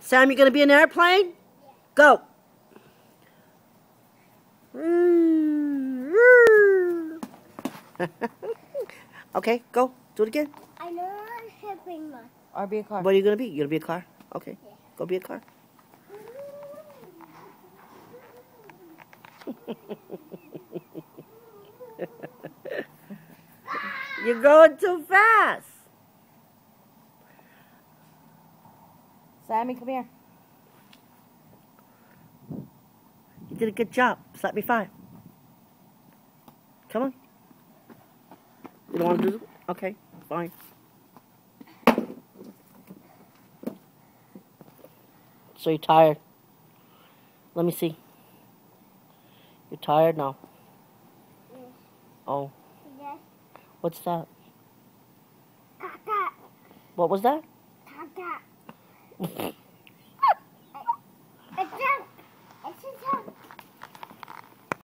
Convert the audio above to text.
Sam, you gonna be an airplane? Go. Okay, go. Do it again. I know I'm shipping one. Or be a car. What are you gonna be? You gonna be a car? Okay. Yeah. Go be a car. You're going too fast. Sammy, come here. You did a good job. Slap me 5. Come on. You don't want to do it? Okay, fine. So you're tired. Let me see. You're tired now. Yes. Oh, Yes. what's that? Tata. What was that? Tata.